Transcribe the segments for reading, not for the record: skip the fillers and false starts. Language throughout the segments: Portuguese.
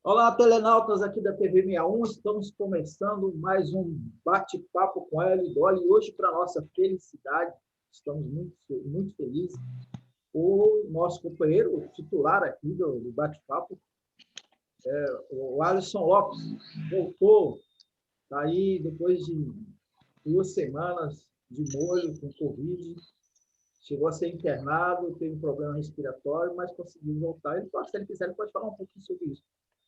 Olá, telenautas aqui da TV 61, estamos começando mais um bate-papo com Hélio Dolly. E hoje, para nossa felicidade, estamos muito felizes, o nosso companheiro titular aqui do bate-papo, o Alisson Lopes, voltou, está aí depois de 2 semanas de molho com Covid, chegou a ser internado, teve um problema respiratório, mas conseguiu voltar. Se ele quiser, ele pode falar um pouquinho sobre isso.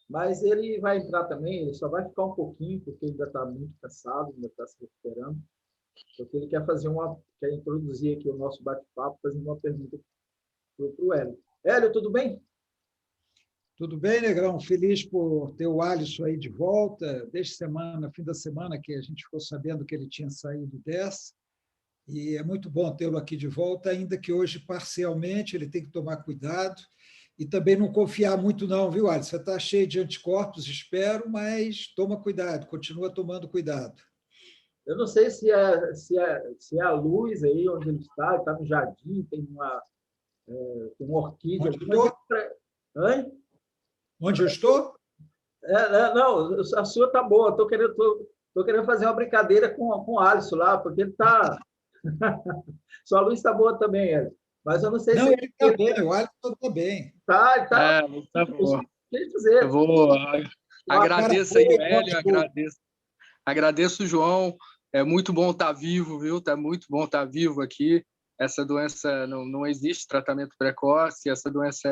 Mas ele vai entrar também, ele só vai ficar um pouquinho, porque ele ainda está muito cansado, ainda está se recuperando. Porque ele quer introduzir aqui o nosso bate-papo, fazendo uma pergunta para o Hélio. Hélio, tudo bem? Tudo bem, Negrão? Feliz por ter o Alisson aí de volta. Desde fim da semana, que a gente ficou sabendo que ele tinha saído dessa. E é muito bom tê-lo aqui de volta, ainda que hoje, parcialmente, ele tem que tomar cuidado. E também não confiar muito não, viu, Alisson? Você está cheio de anticorpos, espero, mas toma cuidado, continua tomando cuidado. Eu não sei se é a luz aí onde ele está no jardim, tem uma orquídea. Onde estou? Oi? Onde eu estou? Não, a sua está boa. Estou querendo fazer uma brincadeira com o Alisson lá, porque ele está... Sua luz está boa também, Hélio. Mas eu não sei não, se... ele está bem, o Alisson está bem. Tá. Tá bom. Dizer. Eu vou... Agradeço aí, Hélio, agradeço o João. É muito bom estar vivo, viu? Tá muito bom estar vivo aqui. Essa doença não existe tratamento precoce, essa doença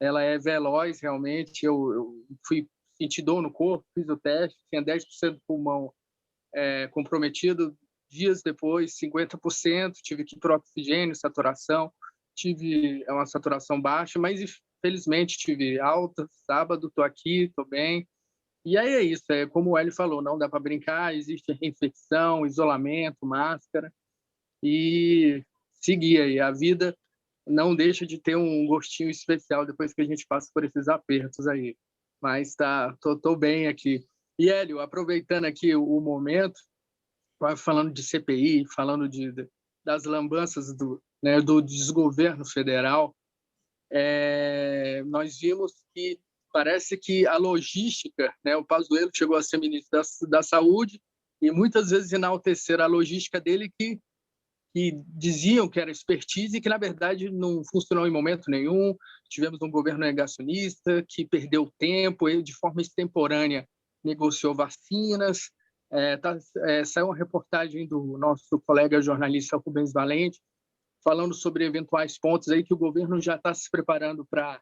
ela é veloz, realmente. Eu fui sentir dor no corpo, fiz o teste, tinha 10% do pulmão comprometido. Dias depois, 50%, tive que ir para o oxigênio, saturação, tive uma saturação baixa, mas infelizmente tive alta. Sábado estou aqui, estou bem. E aí é isso, como o Hélio falou, não dá para brincar, existe reinfecção, isolamento, máscara, e seguir aí. A vida não deixa de ter um gostinho especial depois que a gente passa por esses apertos aí. Mas tô bem aqui. E, Hélio, aproveitando aqui o momento, falando de CPI, falando das lambanças do desgoverno federal, nós vimos que parece que a logística, o Pazuello chegou a ser ministro da Saúde e muitas vezes enalteceram a logística dele que diziam que era expertise e que, na verdade, não funcionou em momento nenhum. Tivemos um governo negacionista que perdeu tempo e, de forma extemporânea, negociou vacinas. Saiu uma reportagem do nosso colega jornalista Rubens Valente falando sobre eventuais pontos aí que o governo já está se preparando para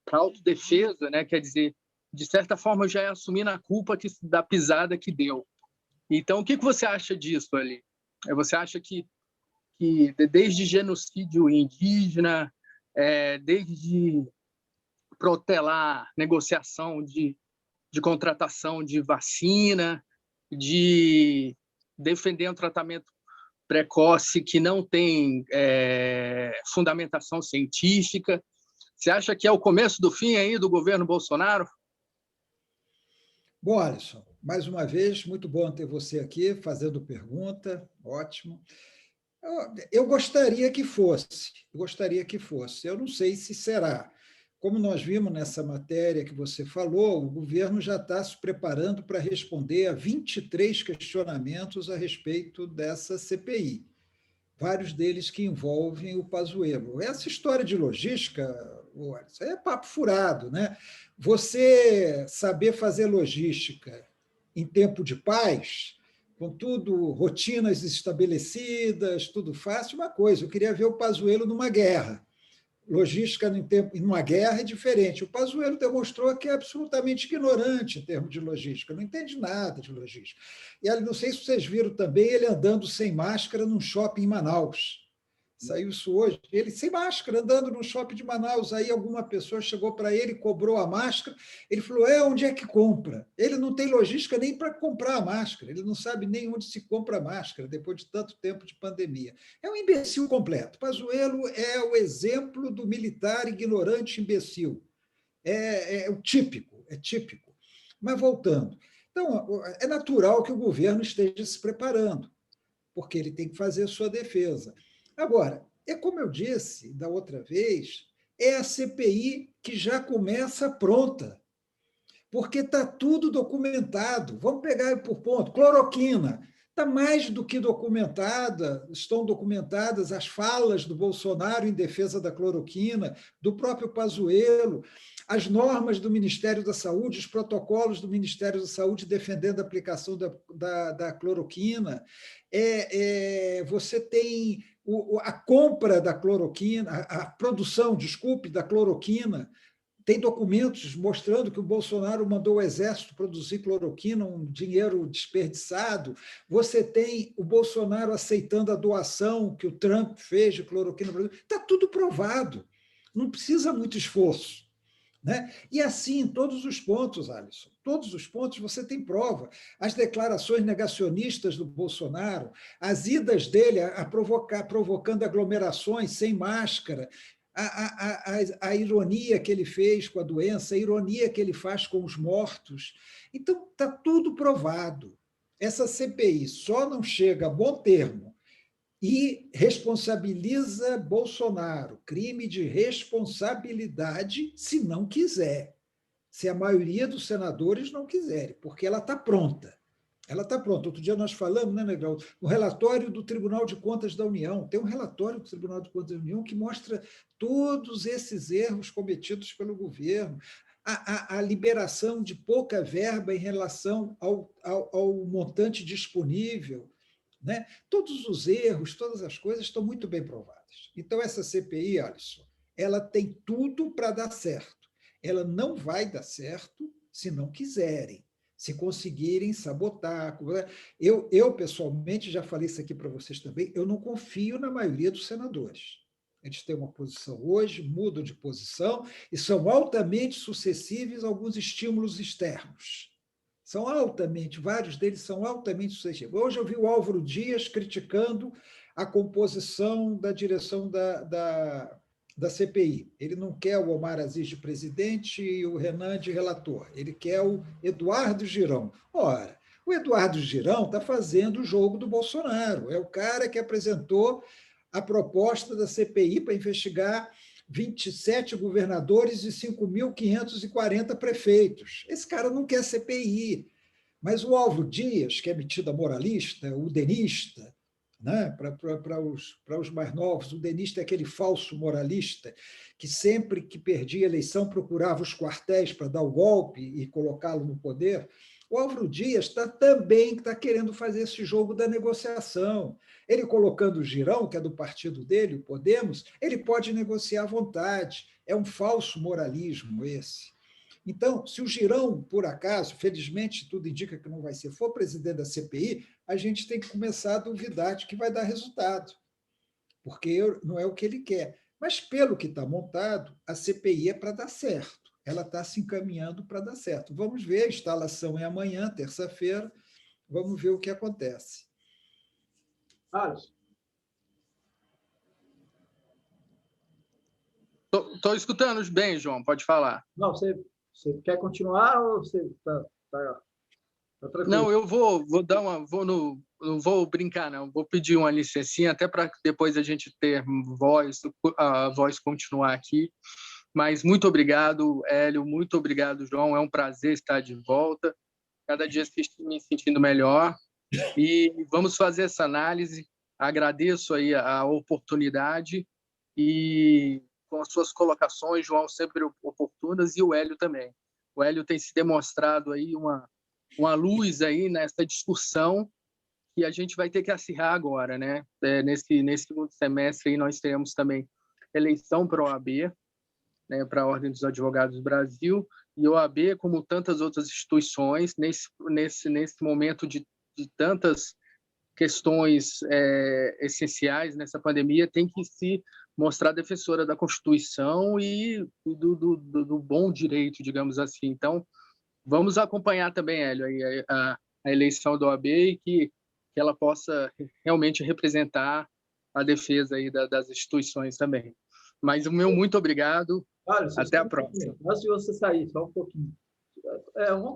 autodefesa, quer dizer, de certa forma já é assumindo a culpa da pisada que deu. Então, o que você acha disso ali? Você acha que desde genocídio indígena, desde protelar negociação de contratação de vacina, de defender um tratamento precoce que não tem fundamentação científica, você acha que é o começo do fim aí do governo Bolsonaro? Bom, Alisson, mais uma vez, muito bom ter você aqui fazendo pergunta, ótimo. Eu gostaria que fosse, eu não sei se será. Como nós vimos nessa matéria que você falou, o governo já está se preparando para responder a 23 questionamentos a respeito dessa CPI, vários deles que envolvem o Pazuello. Essa história de logística, isso é papo furado, né? Você saber fazer logística em tempo de paz, com tudo, rotinas estabelecidas, tudo fácil, uma coisa. Eu queria ver o Pazuello numa guerra. Logística numa guerra é diferente. O Pazuello demonstrou que é absolutamente ignorante em termos de logística, não entende nada de logística. E não sei se vocês viram também ele andando sem máscara num shopping em Manaus. Saiu isso hoje, ele sem máscara, andando no shopping de Manaus. Aí alguma pessoa chegou para ele, cobrou a máscara, ele falou, onde é que compra? Ele não tem logística nem para comprar a máscara, ele não sabe nem onde se compra a máscara, depois de tanto tempo de pandemia. É um imbecil completo. Pazuello é o exemplo do militar ignorante imbecil. É o típico, é típico. Mas voltando, então, é natural que o governo esteja se preparando, porque ele tem que fazer a sua defesa. Agora, como eu disse da outra vez, é a CPI que já começa pronta. porque está tudo documentado. Vamos pegar por ponto. Cloroquina. Está mais do que documentada, estão documentadas as falas do Bolsonaro em defesa da cloroquina, do próprio Pazuello, as normas do Ministério da Saúde, os protocolos do Ministério da Saúde defendendo a aplicação da cloroquina. Você tem a compra da cloroquina, a produção, desculpe, da cloroquina. Tem documentos mostrando que o Bolsonaro mandou o Exército produzir cloroquina, um dinheiro desperdiçado. Você tem o Bolsonaro aceitando a doação que o Trump fez de cloroquina. Está tudo provado. Não precisa muito esforço. Né? E assim, em todos os pontos, Alisson, todos os pontos você tem prova. As declarações negacionistas do Bolsonaro, as idas dele provocando aglomerações sem máscara, a ironia que ele fez com a doença, a ironia que ele faz com os mortos. Então, está tudo provado. Essa CPI só não chega a bom termo e responsabiliza Bolsonaro, crime de responsabilidade, se não quiser, se a maioria dos senadores não quiserem, porque ela está pronta. Ela está pronta. Outro dia nós falamos, né, Negrão, o relatório do Tribunal de Contas da União. Tem um relatório do Tribunal de Contas da União que mostra todos esses erros cometidos pelo governo, a liberação de pouca verba em relação ao montante disponível, né? Todos os erros, todas as coisas estão muito bem provadas. Então, essa CPI, Alisson, ela tem tudo para dar certo. Ela não vai dar certo se não quiserem, se conseguirem sabotar. Eu, pessoalmente, já falei isso aqui para vocês também, eu não confio na maioria dos senadores. Eles têm uma posição hoje, mudam de posição e são altamente suscetíveis a alguns estímulos externos. São altamente, vários deles são altamente suscetíveis. Hoje eu vi o Álvaro Dias criticando a composição da direção da CPI. Ele não quer o Omar Aziz de presidente e o Renan de relator. Ele quer o Eduardo Girão. Ora, o Eduardo Girão está fazendo o jogo do Bolsonaro. É o cara que apresentou a proposta da CPI para investigar 27 governadores e 5.540 prefeitos. Esse cara não quer CPI. Mas o Álvaro Dias, que é metido a moralista, o denista, né? Para os mais novos, o denista é aquele falso moralista que sempre que perdia a eleição procurava os quartéis para dar o golpe e colocá-lo no poder. O Álvaro Dias também está querendo fazer esse jogo da negociação. Ele colocando o Girão, que é do partido dele, o Podemos, ele pode negociar à vontade. É um falso moralismo esse. Então, se o Girão, por acaso, felizmente tudo indica que não vai ser, for presidente da CPI, a gente tem que começar a duvidar de que vai dar resultado, porque não é o que ele quer. Mas, pelo que está montado, a CPI é para dar certo. Ela está se encaminhando para dar certo. Vamos ver, a instalação é amanhã, terça-feira, vamos ver o que acontece. Alisson. Estou escutando bem, João, pode falar. Não, você quer continuar ou você está tranquilo? Não, eu vou dar uma... não vou brincar, não. Vou pedir uma licencinha, até para depois a gente ter a voz continuar aqui. Mas muito obrigado, Hélio, muito obrigado, João. É um prazer estar de volta. Cada dia me sentindo melhor. E vamos fazer essa análise. Agradeço aí a oportunidade e com as suas colocações, João, sempre oportunas, e o Hélio também. O Hélio tem se demonstrado aí uma luz aí nessa discussão que a gente vai ter que acirrar agora, né? Nesse segundo semestre aí nós teremos também eleição para a OAB, né, para a Ordem dos Advogados do Brasil, e a OAB, como tantas outras instituições, nesse momento de tantas questões essenciais nessa pandemia, tem que se mostrar defensora da Constituição e do bom direito, digamos assim. Então, vamos acompanhar também, Hélio, a eleição da OAB e que ela possa realmente representar a defesa aí das instituições também. Mas o meu muito obrigado. Alisson, até a próxima. Antes de você sair, só um pouquinho.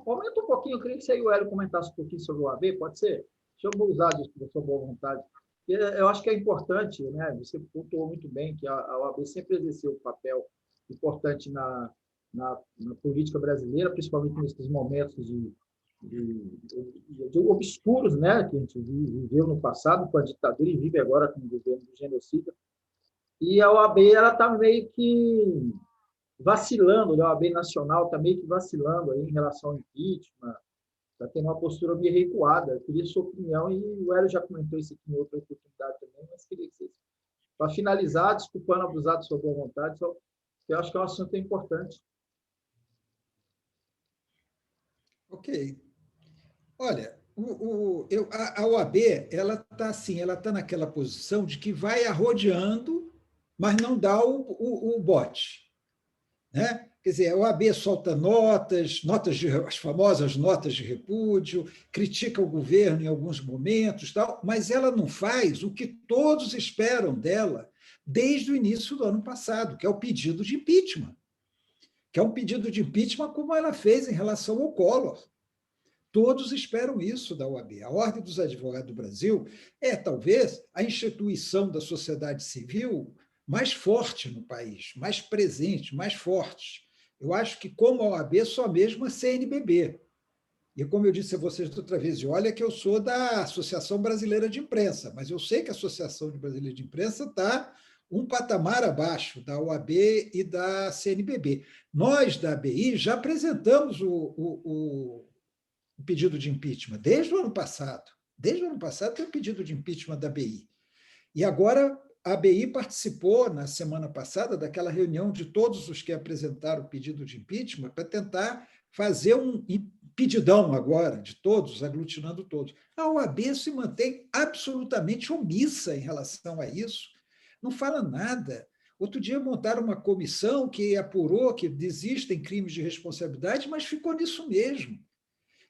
Aumenta um pouquinho, eu queria que você e o Hélio comentassem um pouquinho sobre o OAB, pode ser? Deixa eu usar disso da sua boa vontade. Eu acho que é importante, né? Você pontuou muito bem que a OAB sempre exerceu um papel importante na na política brasileira, principalmente nesses momentos de obscuros, né, que a gente viveu no passado com a ditadura e vive agora com o governo do genocida. E a OAB está meio que vacilando, né? A OAB Nacional está meio que vacilando aí em relação ao impeachment, está tendo uma postura meio recuada. Eu queria sua opinião, e o Hélio já comentou isso aqui em outra oportunidade também, mas queria que vocês, para finalizar, desculpando abusar de sua boa vontade, só, eu acho que é um assunto importante. Ok. Olha, a OAB ela está assim, ela está naquela posição de que vai arrodeando, mas não dá o bote, né? Quer dizer, a OAB solta as famosas notas de repúdio, critica o governo em alguns momentos, tal, mas ela não faz o que todos esperam dela desde o início do ano passado, que é o pedido de impeachment, que é um pedido de impeachment como ela fez em relação ao Collor. Todos esperam isso da OAB. A Ordem dos Advogados do Brasil é, talvez, a instituição da sociedade civil mais forte no país, mais presente, mais forte. Eu acho que, como a OAB, só mesmo a CNBB. E, como eu disse a vocês outra vez, e olha que eu sou da Associação Brasileira de Imprensa, mas eu sei que a Associação Brasileira de Imprensa está um patamar abaixo da OAB e da CNBB. Nós, da ABI, já apresentamos o pedido de impeachment, desde o ano passado. Desde o ano passado tem o pedido de impeachment da ABI. E agora a ABI participou, na semana passada, daquela reunião de todos os que apresentaram o pedido de impeachment para tentar fazer um pedidão agora, de todos, aglutinando todos. A OAB se mantém absolutamente omissa em relação a isso. Não fala nada. Outro dia montaram uma comissão que apurou que existem crimes de responsabilidade, mas ficou nisso mesmo.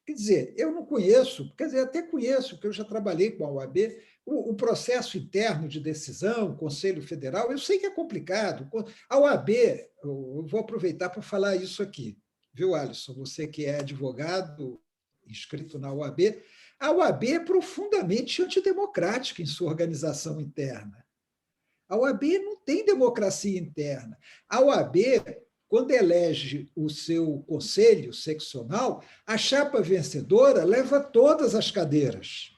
Quer dizer, eu não conheço, quer dizer, até conheço, porque eu já trabalhei com a OAB, o processo interno de decisão, o Conselho Federal, eu sei que é complicado. A OAB, eu vou aproveitar para falar isso aqui, viu, Alisson? Você que é advogado, inscrito na OAB, a OAB é profundamente antidemocrática em sua organização interna. A OAB não tem democracia interna. A OAB, quando elege o seu conselho seccional, a chapa vencedora leva todas as cadeiras.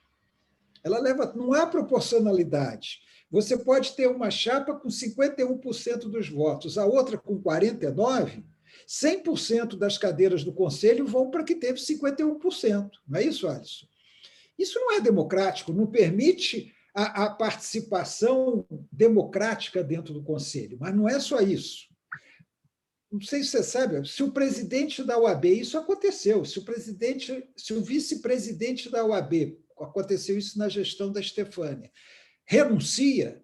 Ela leva, não há proporcionalidade. Você pode ter uma chapa com 51% dos votos, a outra com 49%, 100% das cadeiras do conselho vão para que teve 51%. Não é isso, Alisson? Isso não é democrático, não permite a participação democrática dentro do conselho. Mas não é só isso. Não sei se você sabe, se o presidente da OAB, isso aconteceu, se o vice-presidente da OAB, aconteceu isso na gestão da Stefânia, renuncia,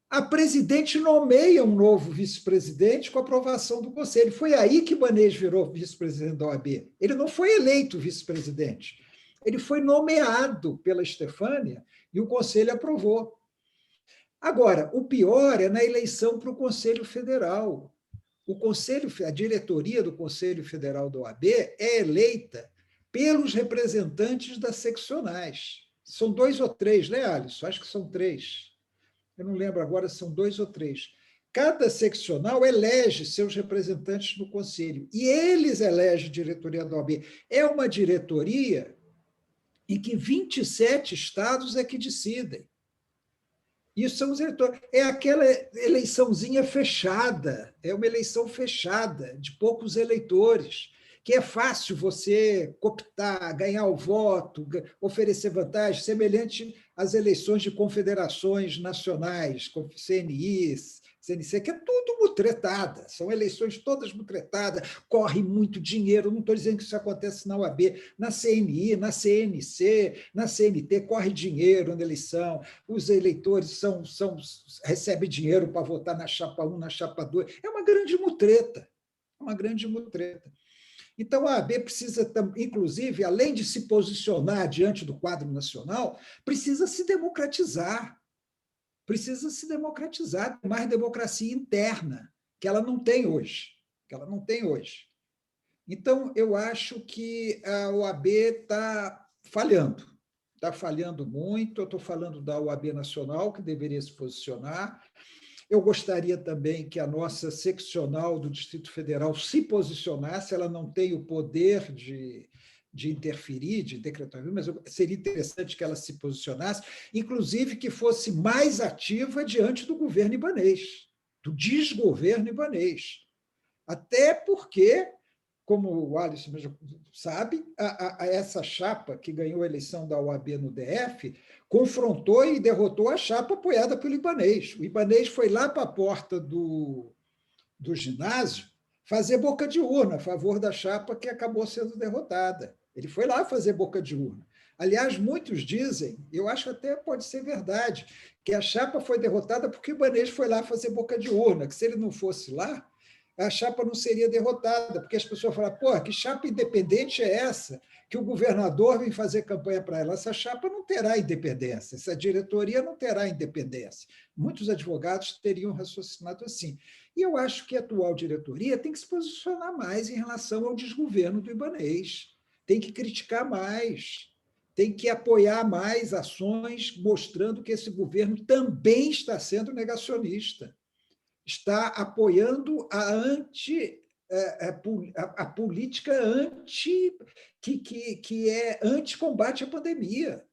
a presidente nomeia um novo vice-presidente com aprovação do conselho. Foi aí que Banês virou vice-presidente da OAB. Ele não foi eleito vice-presidente, ele foi nomeado pela Stefânia e o conselho aprovou. Agora, o pior é na eleição para o Conselho Federal. A diretoria do Conselho Federal da OAB é eleita pelos representantes das seccionais. São 2 ou 3, né, Alisson? Acho que são 3. Eu não lembro agora se são 2 ou 3. Cada seccional elege seus representantes no conselho e eles elegem a diretoria da OAB. É uma diretoria em que 27 estados é que decidem. Isso são os eleitores. É aquela eleiçãozinha fechada, é uma eleição fechada, de poucos eleitores, que é fácil você cooptar, ganhar o voto, oferecer vantagem, semelhante às eleições de confederações nacionais, como CNI, CNC, que é tudo mutretada, são eleições todas mutretadas, corre muito dinheiro, não estou dizendo que isso acontece na OAB, na CNI, na CNC, na CNT, corre dinheiro na eleição, os eleitores recebem dinheiro para votar na chapa 1, na chapa 2, é uma grande mutreta, uma grande mutreta. Então, a OAB precisa, inclusive, além de se posicionar diante do quadro nacional, precisa se democratizar, mais democracia interna, que ela não tem hoje. Então, eu acho que a OAB está falhando muito. Eu estou falando da OAB Nacional, que deveria se posicionar. Eu gostaria também que a nossa seccional do Distrito Federal se posicionasse, ela não tem o poder de interferir, de decretar, mas seria interessante que ela se posicionasse, inclusive que fosse mais ativa diante do governo ibanês, do desgoverno ibanês. Até porque, como o Alisson mesmo sabe, essa chapa que ganhou a eleição da OAB no DF confrontou e derrotou a chapa apoiada pelo ibanês. O ibanês foi lá para a porta do ginásio fazer boca de urna a favor da chapa que acabou sendo derrotada. Ele foi lá fazer boca de urna. Aliás, muitos dizem, eu acho até pode ser verdade, que a chapa foi derrotada porque o ibanês foi lá fazer boca de urna, que se ele não fosse lá, a chapa não seria derrotada, porque as pessoas falam, pô, que chapa independente é essa? Que o governador vem fazer campanha para ela. Essa chapa não terá independência, essa diretoria não terá independência. Muitos advogados teriam raciocinado assim. E eu acho que a atual diretoria tem que se posicionar mais em relação ao desgoverno do ibanês, tem que criticar mais, tem que apoiar mais ações mostrando que esse governo também está sendo negacionista, está apoiando a política que é anti-combate à pandemia.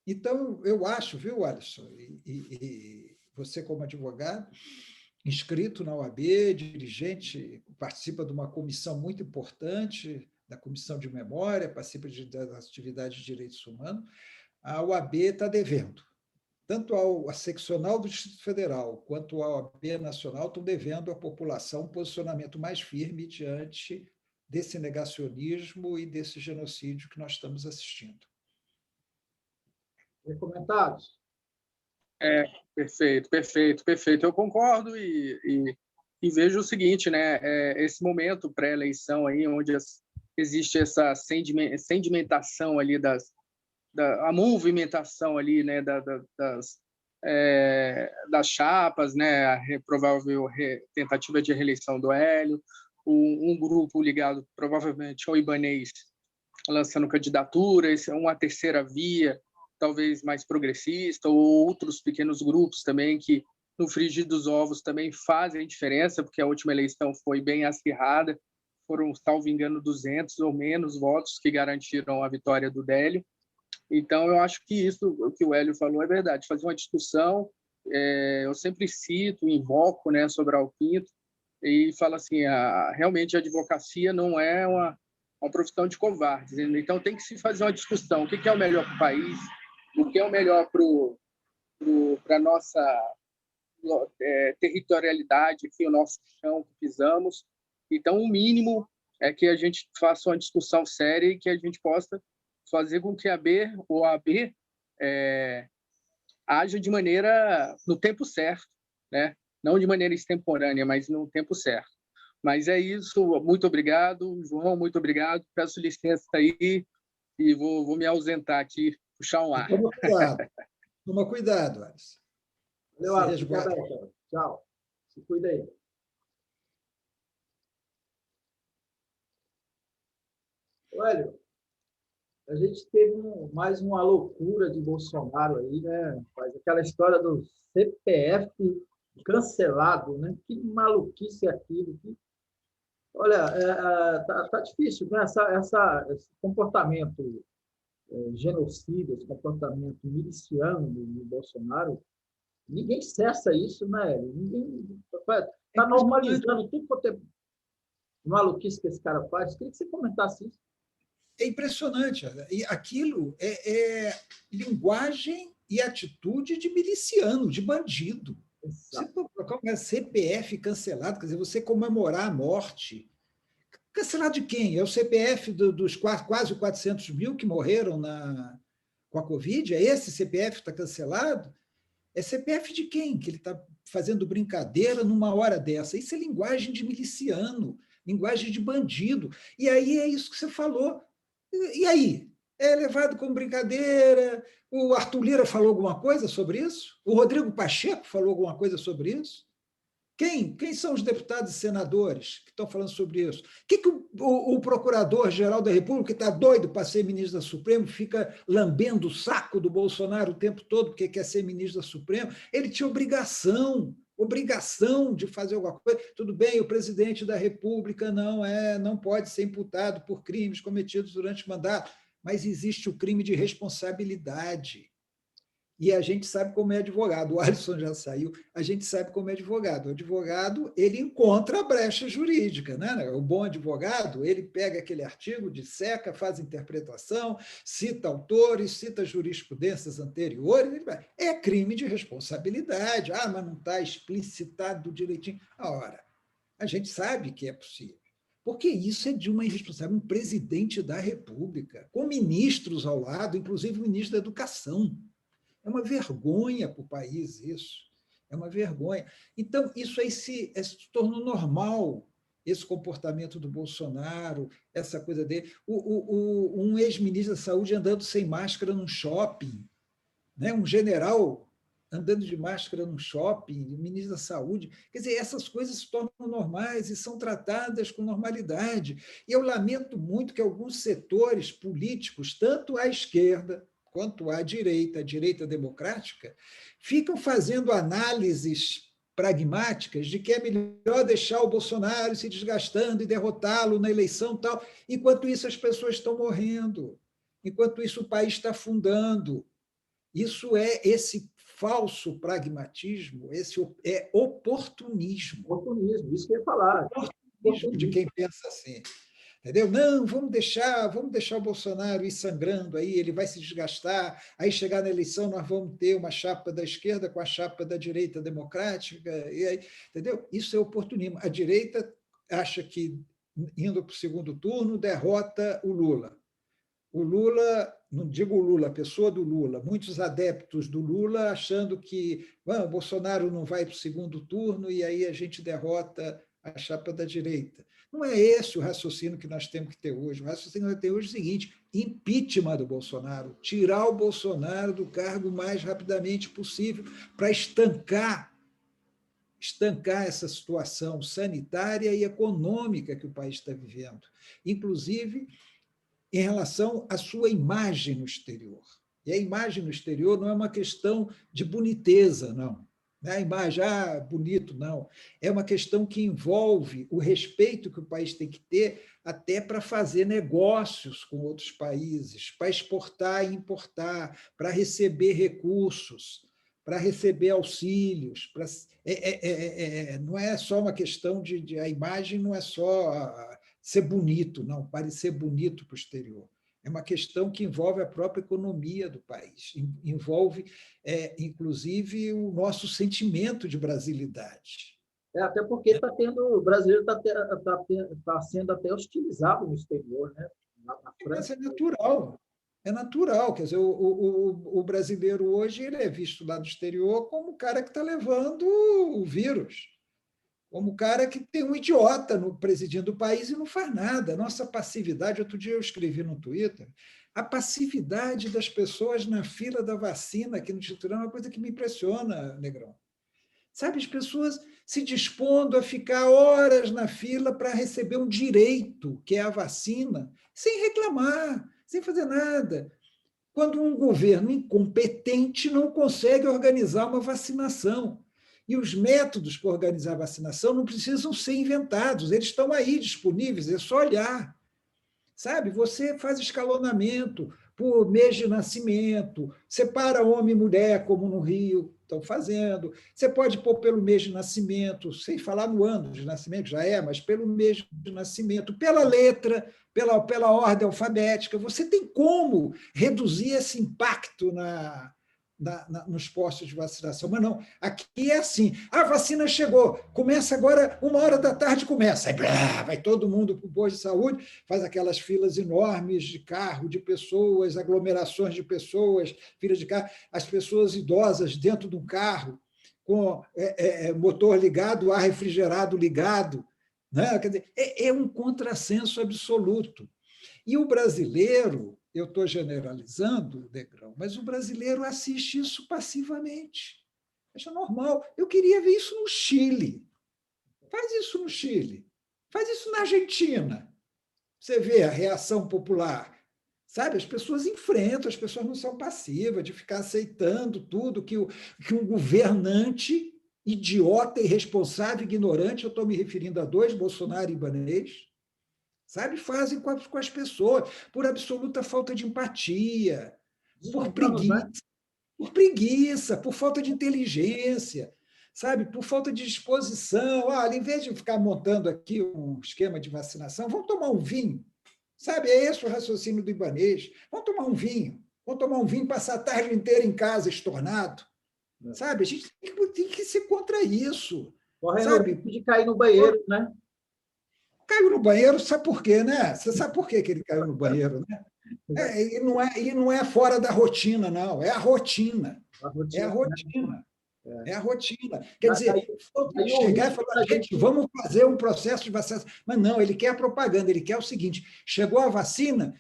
Então, eu acho, viu, Alisson, e você como advogado, inscrito na OAB, dirigente, participa de uma comissão muito importante, da Comissão de Memória, participa das atividades de direitos humanos, a OAB está devendo. Tanto a seccional do Distrito Federal quanto a OAB Nacional estão devendo à população um posicionamento mais firme diante desse negacionismo e desse genocídio que nós estamos assistindo. Tem comentários? Perfeito. Eu concordo e vejo o seguinte, né? Esse momento pré-eleição aí, onde existe essa sedimentação ali a movimentação ali, né, das chapas, né, a provável tentativa de reeleição do Hélio, um grupo ligado provavelmente ao ibanês lançando candidatura, uma terceira via, talvez mais progressista, ou outros pequenos grupos também que, no frigir dos ovos, também fazem diferença, porque a última eleição foi bem acirrada, foram, salvo engano, 200 ou menos votos que garantiram a vitória do Hélio. Então, eu acho que isso, o que o Hélio falou, é verdade. Fazer uma discussão, eu sempre cito, invoco, né, Sobral Pinto, e falo assim, realmente a advocacia não é uma profissão de covardes. Então, tem que se fazer uma discussão. O que é o melhor para o país? O que é o melhor para a nossa territorialidade, aqui, o nosso chão que pisamos? Então, o mínimo é que a gente faça uma discussão séria e que a gente possa fazer com que a OAB haja de maneira no tempo certo, né? Não de maneira extemporânea, mas no tempo certo. Mas é isso, muito obrigado, João, muito obrigado. Peço licença aí e vou me ausentar aqui, puxar um ar. Toma cuidado, Alisson. Valeu, Alisson. Tchau. Se cuida aí. Hélio, a gente teve mais uma loucura de Bolsonaro aí, né? Faz aquela história do CPF cancelado, né? Que maluquice é aquilo. Olha, tá difícil, né? Esse comportamento genocida, esse comportamento miliciano do Bolsonaro, ninguém cessa isso, né? Ninguém está normalizando tudo quanto é maluquice que esse cara faz. Queria que você comentasse isso. É impressionante. E aquilo é linguagem e atitude de miliciano, de bandido. Exato. Você colocar um CPF cancelado, quer dizer, você comemorar a morte. Cancelado de quem? É o CPF dos quase 400 mil que morreram com a Covid? É esse CPF que está cancelado? É CPF de quem que ele está fazendo brincadeira numa hora dessa? Isso é linguagem de miliciano, linguagem de bandido. E aí é isso que você falou. E aí? É levado como brincadeira? O Arthur Lira falou alguma coisa sobre isso? O Rodrigo Pacheco falou alguma coisa sobre isso? Quem são os deputados e senadores que estão falando sobre isso? Que o Procurador-Geral da República, que está doido para ser ministro da Suprema, fica lambendo o saco do Bolsonaro o tempo todo porque quer ser ministro da Suprema? Ele tinha obrigação obrigação de fazer alguma coisa. Tudo bem, o presidente da República não pode ser imputado por crimes cometidos durante o mandato, mas existe o crime de responsabilidade. E a gente sabe como é advogado. O Alisson já saiu, a gente sabe como é advogado. O advogado, ele encontra a brecha jurídica, né? O bom advogado, ele pega aquele artigo, disseca, faz interpretação, cita autores, cita jurisprudências anteriores. É crime de responsabilidade. Mas não está explicitado direitinho. Ora, a gente sabe que é possível. Porque isso é de uma irresponsabilidade. Um presidente da República, com ministros ao lado, inclusive o ministro da Educação. É uma vergonha para o país isso. É uma vergonha. Então, isso aí se tornou normal, esse comportamento do Bolsonaro, essa coisa dele. Um ex-ministro da Saúde andando sem máscara num shopping, né? Um general andando de máscara num shopping, ministro da Saúde. Quer dizer, essas coisas se tornam normais e são tratadas com normalidade. E eu lamento muito que alguns setores políticos, tanto à esquerda quanto à direita, a direita democrática, ficam fazendo análises pragmáticas de que é melhor deixar o Bolsonaro se desgastando e derrotá-lo na eleição e tal. Enquanto isso, as pessoas estão morrendo. Enquanto isso, o país está afundando. Isso é esse falso pragmatismo, esse é oportunismo. Oportunismo, isso que eu ia falar. Oportunismo de quem pensa assim. Entendeu? Não, vamos deixar o Bolsonaro ir sangrando aí, ele vai se desgastar, aí chegar na eleição nós vamos ter uma chapa da esquerda com a chapa da direita democrática, e aí, entendeu? Isso é oportunismo. A direita acha que, indo para o segundo turno, derrota o Lula. O Lula, não digo o Lula, a pessoa do Lula, muitos adeptos do Lula achando que o Bolsonaro não vai para o segundo turno e aí a gente derrota a chapa da direita. Não é esse o raciocínio que nós temos que ter hoje. O raciocínio que nós temos hoje é o seguinte: impeachment do Bolsonaro, tirar o Bolsonaro do cargo o mais rapidamente possível para estancar essa situação sanitária e econômica que o país está vivendo, inclusive em relação à sua imagem no exterior. E a imagem no exterior não é uma questão de boniteza, não. A imagem, bonito, não. É uma questão que envolve o respeito que o país tem que ter até para fazer negócios com outros países, para exportar e importar, para receber recursos, para receber auxílios. Não é só uma questão de... A imagem não é só ser bonito, não, parecer bonito para o exterior. É uma questão que envolve a própria economia do país, envolve, inclusive, o nosso sentimento de brasilidade. Até porque o brasileiro está sendo até hostilizado no exterior, né? Na França. Mas é natural. Quer dizer, o brasileiro hoje ele é visto lá no exterior como o cara que está levando o vírus, como o cara que tem um idiota no presidindo o país e não faz nada. A nossa passividade, outro dia eu escrevi no Twitter, a passividade das pessoas na fila da vacina aqui no Instituto é uma coisa que me impressiona, Negrão. Sabe, as pessoas se dispondo a ficar horas na fila para receber um direito, que é a vacina, sem reclamar, sem fazer nada. Quando um governo incompetente não consegue organizar uma vacinação. E os métodos para organizar a vacinação não precisam ser inventados, eles estão aí disponíveis, é só olhar. Sabe? Você faz escalonamento por mês de nascimento, separa homem e mulher, como no Rio estão fazendo. Você pode pôr pelo mês de nascimento, sem falar no ano de nascimento, já mas pelo mês de nascimento, pela letra, pela ordem alfabética. Você tem como reduzir esse impacto nos postos de vacinação. Mas não, aqui é assim, a vacina chegou, começa agora, 13h começa, aí vai todo mundo para o posto de saúde, faz aquelas filas enormes de carro, de pessoas, aglomerações de pessoas, filas de carro, as pessoas idosas dentro do carro, com motor ligado, ar refrigerado ligado, né? Quer dizer, é um contrassenso absoluto. E o brasileiro, eu estou generalizando, Negrão, mas o brasileiro assiste isso passivamente. Acha normal. Eu queria ver isso no Chile. Faz isso no Chile. Faz isso na Argentina. Você vê a reação popular. Sabe? As pessoas enfrentam, as pessoas não são passivas de ficar aceitando tudo que um governante idiota, irresponsável, ignorante, eu estou me referindo a dois, Bolsonaro e Ibanez, sabe? Fazem com as pessoas, por absoluta falta de empatia, por preguiça, por falta de inteligência, sabe? Por falta de disposição. Olha, em vez de ficar montando aqui um esquema de vacinação, vamos tomar um vinho. Sabe? É esse o raciocínio do Ibanez. Vamos tomar um vinho. Vamos tomar um vinho, passar a tarde inteira em casa, estornado. Sabe? A gente tem que ser contra isso. Sabe? De cair no banheiro, né? Caiu no banheiro, sabe por quê, né? Você sabe por que ele caiu no banheiro, né? Ele não é fora da rotina, não. É a rotina. É a rotina. É a rotina. Quer dizer, chegar e falar, gente, vamos fazer um processo de vacinação. Mas não, ele quer a propaganda, ele quer o seguinte: chegou a vacina,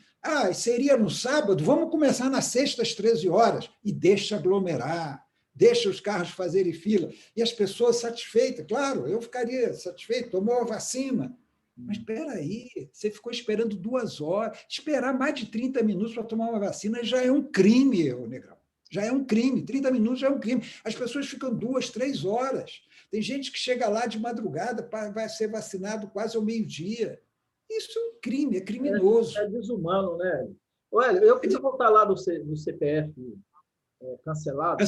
seria no sábado, vamos começar na sexta às 13 horas, e deixa aglomerar, deixa os carros fazerem fila. E as pessoas satisfeitas, claro, eu ficaria satisfeito, tomou a vacina. Mas espera aí, você ficou esperando 2 horas. Esperar mais de 30 minutos para tomar uma vacina já é um crime, Negrão. Já é um crime. 30 minutos já é um crime. As pessoas ficam 2, 3 horas. Tem gente que chega lá de madrugada, vai ser vacinado quase ao meio-dia. Isso é um crime, é criminoso. É desumano, né? Olha, eu queria voltar lá no CPF cancelado,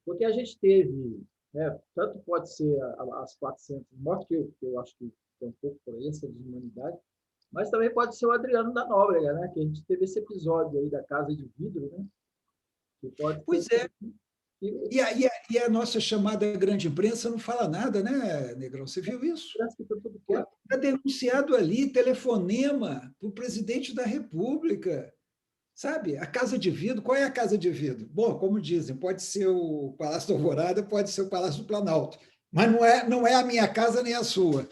porque a gente teve, né, tanto pode ser as 400 mortes, que eu acho que tem um pouco por aí, essa desumanidade, mas também pode ser o Adriano da Nóbrega, né? Que a gente teve esse episódio aí da Casa de Vidro, né? Que pode pois é. E a nossa chamada grande imprensa não fala nada, né, Negrão? Você viu isso? Está denunciado ali, telefonema para o presidente da República. Sabe? A Casa de Vidro, qual é a Casa de Vidro? Bom, como dizem, pode ser o Palácio da Alvorada, pode ser o Palácio do Planalto, mas não é a minha casa nem a sua.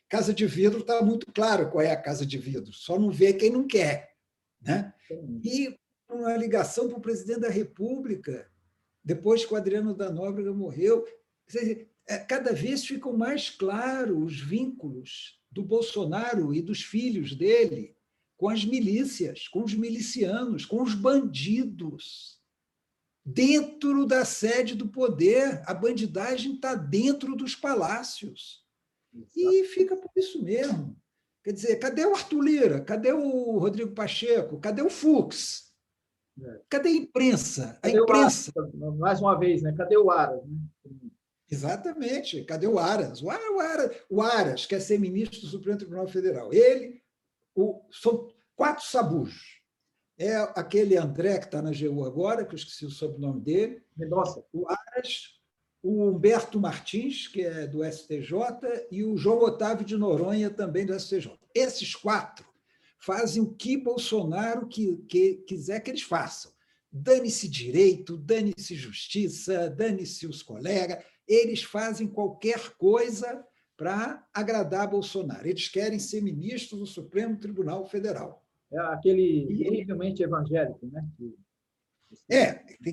Casa de Vidro está muito claro qual é a Casa de Vidro, só não vê quem não quer. Né? E uma ligação para o presidente da República, depois que o Adriano da Nóbrega morreu. Cada vez ficam mais claros os vínculos do Bolsonaro e dos filhos dele com as milícias, com os milicianos, com os bandidos. Dentro da sede do poder, a bandidagem está dentro dos palácios. E fica por isso mesmo. Quer dizer, cadê o Arthur Lira? Cadê o Rodrigo Pacheco? Cadê o Fux? Cadê a imprensa? Cadê imprensa. Mais uma vez, né? Cadê o Aras? Né? Exatamente. Cadê o Aras? O Aras quer ser ministro do Supremo Tribunal Federal. Ele, são 4 sabujos. É aquele André que está na AGU agora, que eu esqueci o sobrenome dele. Mendonça. O Aras, o Humberto Martins, que é do STJ, e o João Otávio de Noronha, também do STJ. Esses 4 fazem o que Bolsonaro quiser que eles façam. Dane-se direito, dane-se justiça, dane-se os colegas. Eles fazem qualquer coisa para agradar Bolsonaro. Eles querem ser ministros do Supremo Tribunal Federal. É aquele terrivelmente evangélico, né?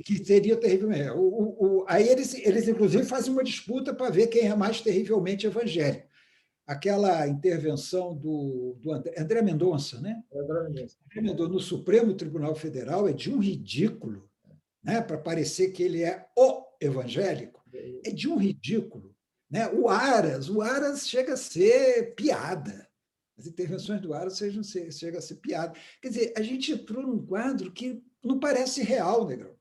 Que seria terrivelmente. Aí eles, inclusive, fazem uma disputa para ver quem é mais terrivelmente evangélico. Aquela intervenção do André Mendonça, né? André Mendonça no Supremo Tribunal Federal é de um ridículo, né? Para parecer que ele é o evangélico. É de um ridículo. Né? O Aras chega a ser piada. As intervenções do Aras chegam a ser piada. Quer dizer, a gente entrou num quadro que não parece real, Negrão.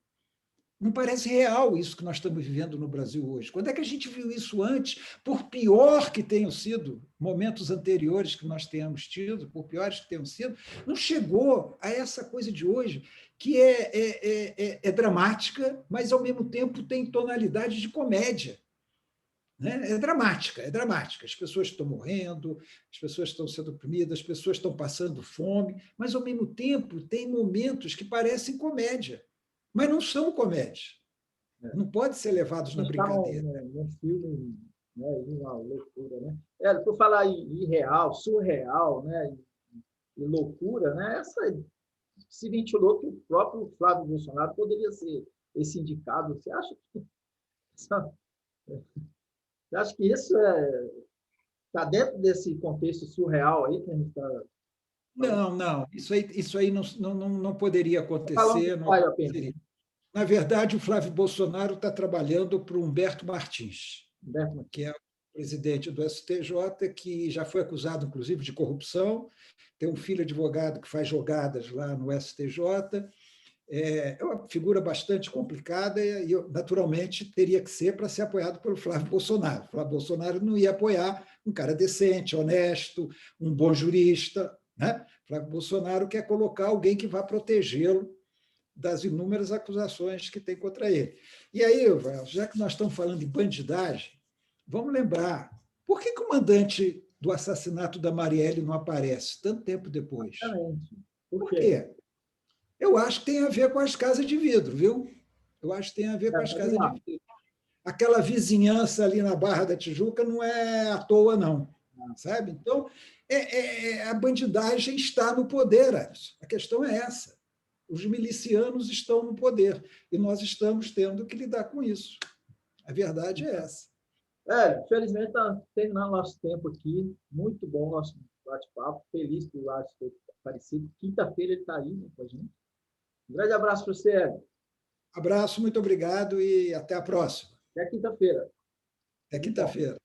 Não parece real isso que nós estamos vivendo no Brasil hoje. Quando é que a gente viu isso antes? Por pior que tenham sido momentos anteriores que nós tenhamos tido, por piores que tenham sido, não chegou a essa coisa de hoje, que é dramática, mas, ao mesmo tempo, tem tonalidade de comédia. Né? É dramática. As pessoas estão morrendo, as pessoas estão sendo oprimidas, as pessoas estão passando fome, mas, ao mesmo tempo, tem momentos que parecem comédia, mas não são comédia. Não pode ser levados na brincadeira. Um filme, né, uma loucura. Né? Por falar em irreal, surreal, né, e loucura, né, se ventilou que o próprio Flávio Bolsonaro poderia ser esse indicado. Você acha que isso está dentro desse contexto surreal aí que a gente está... Não. Isso aí não poderia acontecer. Não aconteceria. Na verdade, o Flávio Bolsonaro está trabalhando para o Humberto Martins, que é o presidente do STJ, que já foi acusado, inclusive, de corrupção, tem um filho advogado que faz jogadas lá no STJ. É uma figura bastante complicada e, naturalmente, teria que ser para ser apoiado pelo Flávio Bolsonaro. O Flávio Bolsonaro não ia apoiar um cara decente, honesto, um bom jurista, né? O Flávio Bolsonaro quer colocar alguém que vá protegê-lo das inúmeras acusações que tem contra ele. E aí, já que nós estamos falando de bandidagem, vamos lembrar, por que o mandante do assassinato da Marielle não aparece tanto tempo depois? Exatamente. Por quê? Eu acho que tem a ver com as casas de vidro, viu? Eu acho que tem a ver com as casas de vidro. Aquela vizinhança ali na Barra da Tijuca não é à toa, não. Sabe? Então, a bandidagem está no poder, Alisson. A questão é essa. Os milicianos estão no poder e nós estamos tendo que lidar com isso. A verdade é essa. Infelizmente, está terminando nosso tempo aqui. Muito bom o nosso bate-papo. Feliz por lá ter aparecido. Quinta-feira ele está aí, né, com a gente. Um grande abraço para você, Hélio. Abraço, muito obrigado e até a próxima. Até quinta-feira. Até quinta-feira.